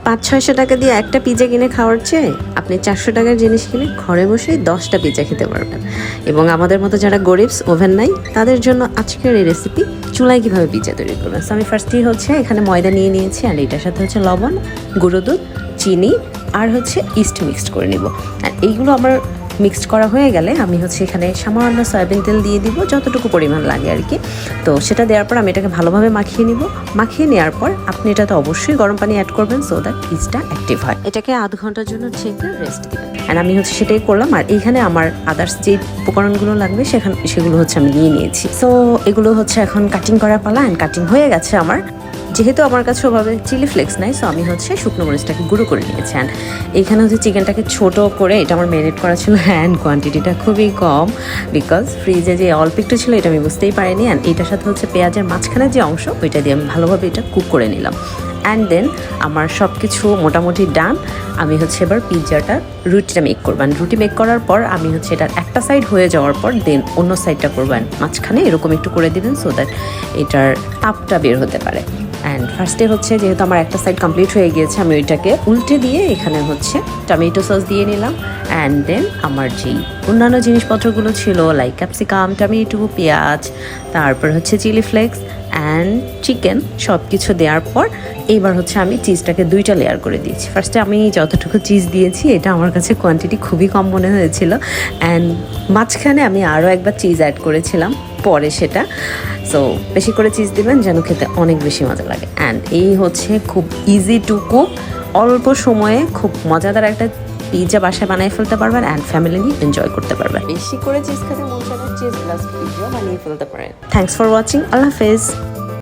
500-600 টাকা দিয়ে একটা পিৎজা কিনে খাওয়ার চেয়ে আপনি 400 টাকার জিনিস কিনে ঘরে বসেই 10টা পিৎজা খেতে পারবেন। এবং আমাদের মতো যারা গরিবস, ওভেন নাই, তাদের জন্য আজকের এই রেসিপি চুলায় কীভাবে পিৎজা তৈরি করবেন। সো আমি ফার্স্টেই হচ্ছে এখানে ময়দা নিয়ে নিয়েছি, আর এটার সাথে হচ্ছে লবণ, গুঁড়ো দুধ, চিনি আর হচ্ছে ইস্ট মিক্সড করে নিব। আর এইগুলো আমার মিক্সড করা হয়ে গেলে আমি হচ্ছে এখানে সামান্য সয়াবিন তেল দিয়ে দিব, যতটুকু পরিমাণ লাগে আর কি। তো সেটা দেওয়ার পর আমি এটাকে ভালোভাবে মাখিয়ে নিব। মাখিয়ে নেওয়ার পর আপনি এটাতে অবশ্যই গরম পানি অ্যাড করবেন, সো দ্যাট ইস্টটা অ্যাক্টিভ হয়। এটাকে আধ ঘন্টার জন্য ঢেকে রেস্ট দিবেন। অ্যান্ড আমি হচ্ছে সেটাই করলাম। আর এইখানে আমার আদার্স যে উপকরণগুলো লাগবে সেগুলো হচ্ছে আমি নিয়ে নিয়েছি। সো এগুলো হচ্ছে এখন কাটিং করা পালা। অ্যান্ড কাটিং হয়ে গেছে আমার। যেহেতু আমার কাছে ওভাবে চিলি ফ্লেক্স নাই, সো আমি হচ্ছে শুকনো মরিচটাকে গুঁড়ো করে নিয়েছি। অ্যান্ড এইখানে হচ্ছে চিকেনটাকে ছোটো করে এটা আমার ম্যারিনেট করা ছিল, অ্যান্ড কোয়ান্টিটিটা খুবই কম, বিকজ ফ্রিজে যে অল্প একটু ছিল এটা আমি বুঝতেই পারিনি। অ্যান্ড এটার সাথে হচ্ছে পেঁয়াজের মাঝখানে যে অংশ ওইটা দিয়ে আমি ভালোভাবে এটা কুক করে নিলাম। অ্যান্ড দেন আমার সব কিছু মোটামুটি ডান। আমি হচ্ছে এবার পিৎজাটা রুটিটা মেক করবেন। রুটি মেক করার পর আমি হচ্ছে এটার একটা সাইড হয়ে যাওয়ার পর দেন অন্য সাইডটা করবেন, মাঝখানে এরকম একটু করে দিবেন, সো দ্যাট এটার তাপটা বের হতে পারে। অ্যান্ড ফার্স্টে হচ্ছে যেহেতু আমার একটা সাইড কমপ্লিট হয়ে গিয়েছে, আমি ওইটাকে উল্টে দিয়ে এখানে হচ্ছে টমেটো সস দিয়ে নিলাম। অ্যান্ড দেন আমার যেই অন্যান্য জিনিসপত্রগুলো ছিল লাইক ক্যাপসিকাম, টমেটো, পেঁয়াজ, তারপর হচ্ছে চিলি ফ্লেক্স অ্যান্ড চিকেন, সব কিছু দেওয়ার পর এইবার হচ্ছে আমি চিজটাকে 2টা লেয়ার করে দিয়েছি। ফার্স্টে আমি যতটুকু চিজ দিয়েছি এটা আমার কাছে কোয়ান্টিটি খুবই কম মনে হয়েছিল। অ্যান্ড মাঝখানে আমি আরও একবার চিজ অ্যাড করেছিলাম পরে সেটা। সো বেশি করে চিজ দিবেন যেন খেতে অনেক বেশি মজা লাগে। অ্যান্ড এই হচ্ছে খুব ইজি টু কুক, অল্প সময়ে খুব মজাদার একটা পিৎজা বাসায় বানিয়ে ফেলতে পারবেন অ্যান্ড ফ্যামিলি নিয়ে এনজয় করতে পারবেন। বেশি করে চিজ খেতে মন চাইলে চিজ প্লাস পিৎজা বানিয়ে ফেলতে পারেন। Thanks for watching. আল্লাহ হাফেজ।